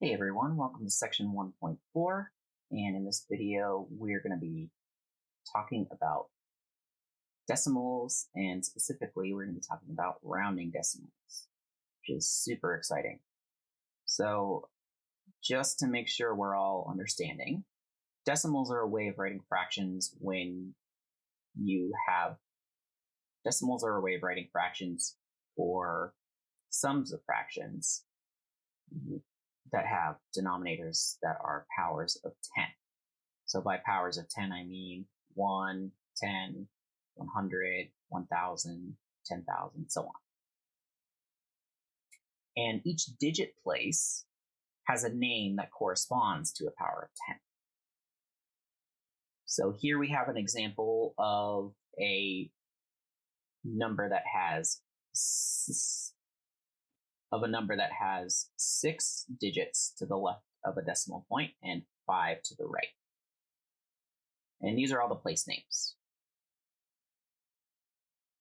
Hey everyone, welcome to section 1.4, and in this video we're going to be talking about decimals, and specifically we're going to be talking about rounding decimals, which is super exciting. So just to make sure we're all understanding, decimals are a way of writing fractions or sums of fractions that have denominators that are powers of 10. So by powers of 10, I mean 1, 10, 100, 1,000, 10,000, so on. And each digit place has a name that corresponds to a power of 10. So here we have an example of a number that has 6 digits to the left of a decimal point and 5 to the right. And these are all the place names.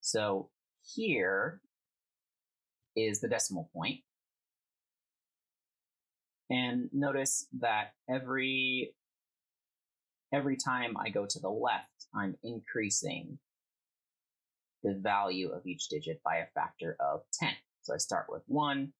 So here is the decimal point. And notice that every time I go to the left, I'm increasing the value of each digit by a factor of 10. So I start with 1,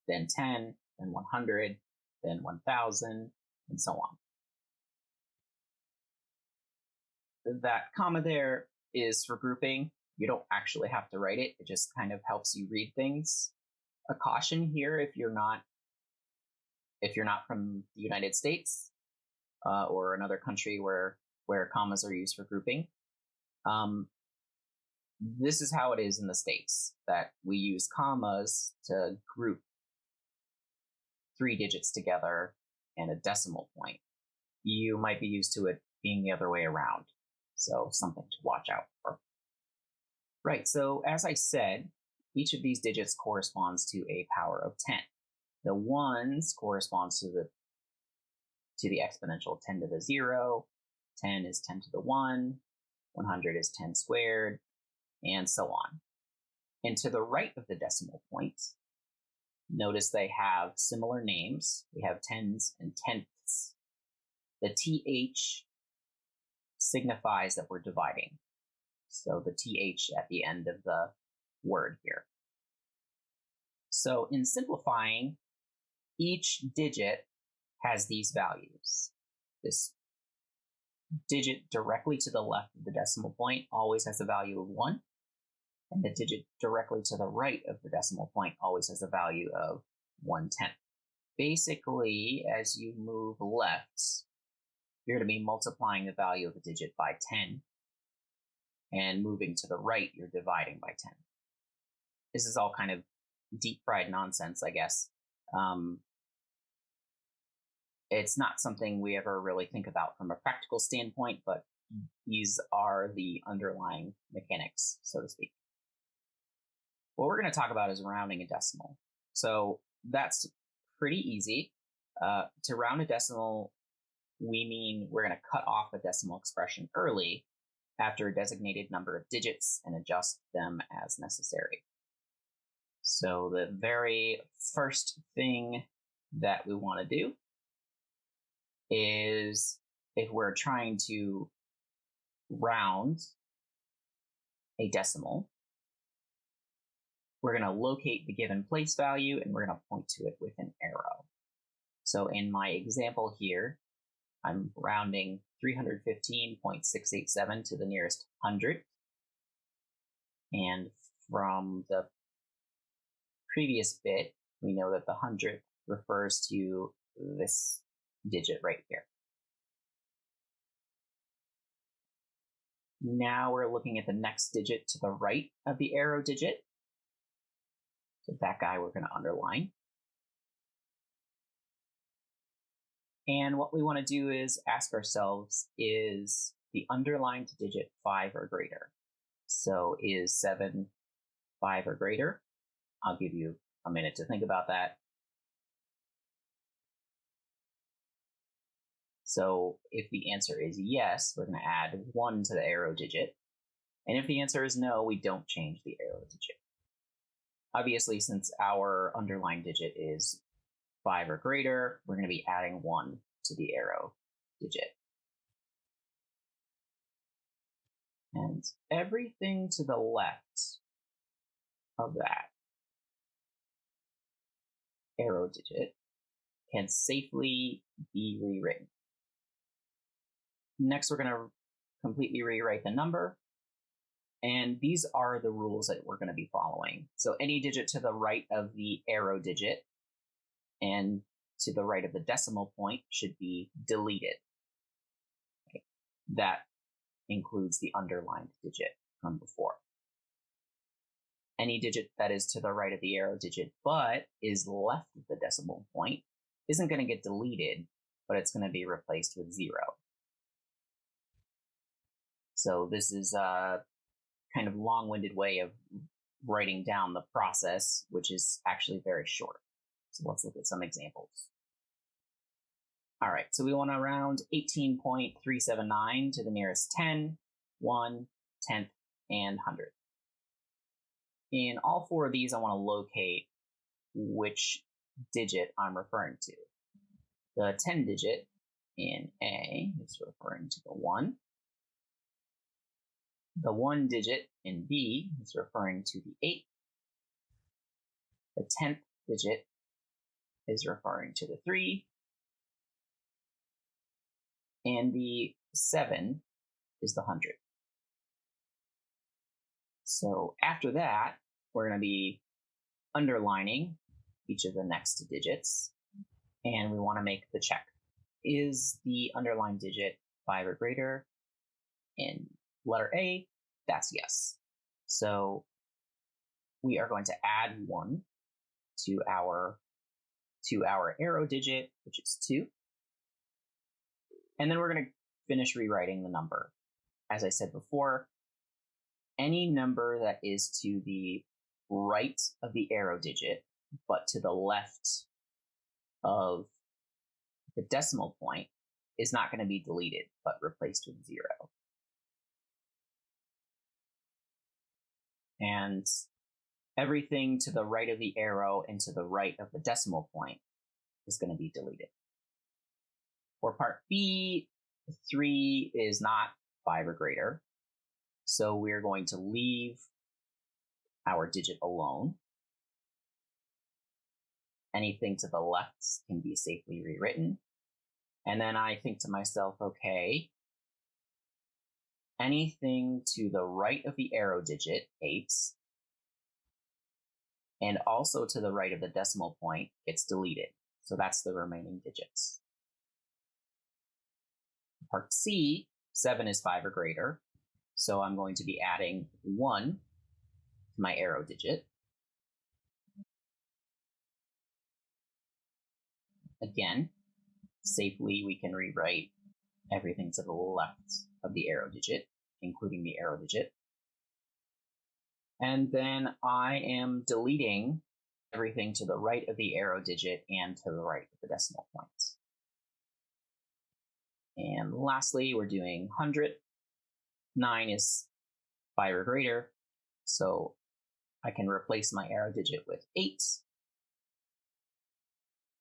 then 10, then 100, then 1,000, and so on. That comma there is for grouping. You don't actually have to write it. It just kind of helps you read things. A caution here, if you're not from the United States or another country where commas are used for grouping, this is how it is in the States, that we use commas to group 3 digits together and a decimal point. You might be used to it being the other way around, so something to watch out for. Right, so as I said, each of these digits corresponds to a power of 10. The ones corresponds to the exponential 10 to the 0, 10 is 10 to the 1, 100 is 10 squared, and so on. And to the right of the decimal point, notice they have similar names. We have tens and tenths. The TH signifies that we're dividing. So the TH at the end of the word here. So in simplifying, each digit has these values. This digit directly to the left of the decimal point always has a value of 1. And the digit directly to the right of the decimal point always has a value of 1/10. Basically, as you move left, you're going to be multiplying the value of a digit by 10. And moving to the right, you're dividing by 10. This is all kind of deep-fried nonsense, I guess. It's not something we ever really think about from a practical standpoint, but these are the underlying mechanics, so to speak. What we're going to talk about is rounding a decimal. So that's pretty easy. To round a decimal, we mean we're going to cut off a decimal expression early after a designated number of digits and adjust them as necessary. So the very first thing that we want to do is, if we're trying to round a decimal, we're going to locate the given place value and we're going to point to it with an arrow. So in my example here, I'm rounding 315.687 to the nearest 100. And from the previous bit, we know that the 100th refers to this digit right here. Now we're looking at the next digit to the right of the arrow digit. So that guy we're going to underline. And what we want to do is ask ourselves, is the underlined digit 5 or greater? So is 7 5 or greater? I'll give you a minute to think about that. So if the answer is yes, we're going to add 1 to the arrow digit. And if the answer is no, we don't change the arrow digit. Obviously, since our underlined digit is 5 or greater, we're going to be adding 1 to the arrow digit. And everything to the left of that arrow digit can safely be rewritten. Next, we're going to completely rewrite the number. And these are the rules that we're going to be following. So any digit to the right of the arrow digit and to the right of the decimal point should be deleted. Okay. That includes the underlined digit from before. Any digit that is to the right of the arrow digit but is left of the decimal point isn't going to get deleted, but it's going to be replaced with 0. So this is a kind of long-winded way of writing down the process, which is actually very short. So let's look at some examples. All right, so we want to round 18.379 to the nearest 10, 1, 10th, and 100. In all 4 of these, I want to locate which digit I'm referring to. The 10 digit in A is referring to the 1. The 1 digit in B is referring to the 8. The 10th digit is referring to the 3. And the 7 is the 100. So after that, we're going to be underlining each of the next digits, and we want to make the check. Is the underlined digit 5 or greater? In letter A, that's yes. So we are going to add 1 to our arrow digit, which is 2. And then we're going to finish rewriting the number. As I said before, any number that is to the right of the arrow digit, but to the left of the decimal point, is not going to be deleted, but replaced with 0. And everything to the right of the arrow and to the right of the decimal point is going to be deleted. For part B, 3 is not 5 or greater, so we're going to leave our digit alone. Anything to the left can be safely rewritten. And then I think to myself, okay, anything to the right of the arrow digit, 8, and also to the right of the decimal point, gets deleted. So that's the remaining digits. Part C, 7 is 5 or greater, so I'm going to be adding 1 to my arrow digit. Again, safely we can rewrite everything to the left of the arrow digit, including the arrow digit. And then I am deleting everything to the right of the arrow digit and to the right of the decimal point. And lastly, we're doing 100. 9 is 5 or greater, so I can replace my arrow digit with 8.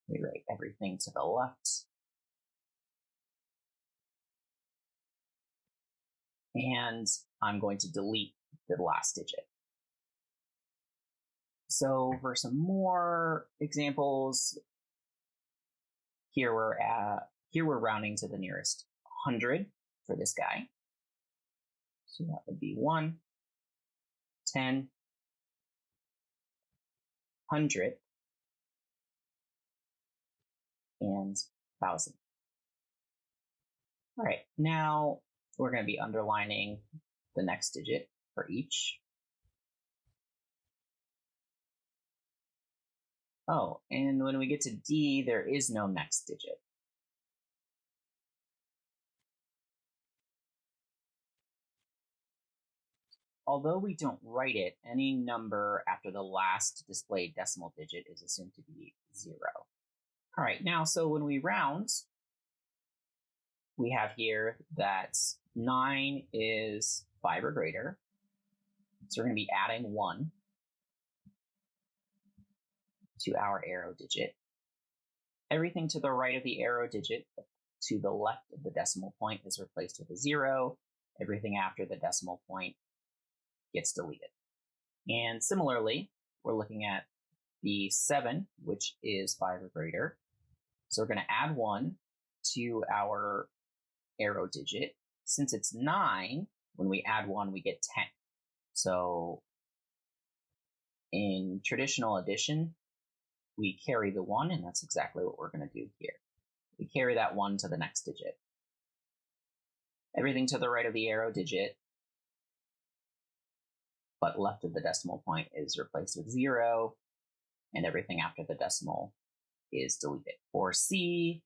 Rewrite everything to the left. And I'm going to delete the last digit. So for some more examples, here we're rounding to the nearest 100 for this guy. So that would be 1, 10, 100, and 1,000. All right, now we're going to be underlining the next digit for each. Oh, and when we get to D, there is no next digit. Although we don't write it, any number after the last displayed decimal digit is assumed to be 0. All right, now, so when we round, we have here that 9 is 5 or greater. So we're going to be adding 1 to our arrow digit. everything to the right of the arrow digit to the left of the decimal point is replaced with a 0. Everything after the decimal point gets deleted. And similarly, we're looking at the 7, which is 5 or greater. So we're going to add 1 to our arrow digit. Since it's 9, when we add 1, we get 10. So in traditional addition, we carry the 1, and that's exactly what we're going to do here. We carry that 1 to the next digit. Everything to the right of the arrow digit, but left of the decimal point, is replaced with 0, and everything after the decimal is deleted. For C,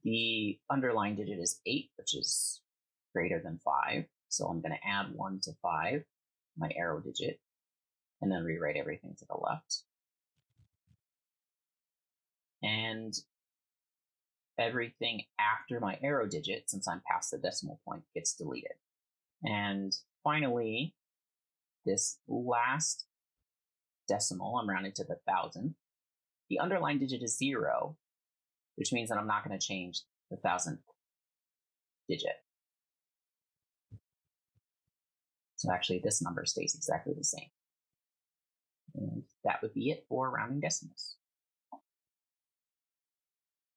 the underlying digit is 8, which is greater than 5. So I'm going to add 1 to 5, my arrow digit, and then rewrite everything to the left. And everything after my arrow digit, since I'm past the decimal point, gets deleted. And finally, this last decimal, I'm rounding to the thousandth. The underlying digit is 0, which means that I'm not going to change the 1000th digit. So actually, this number stays exactly the same. And that would be it for rounding decimals.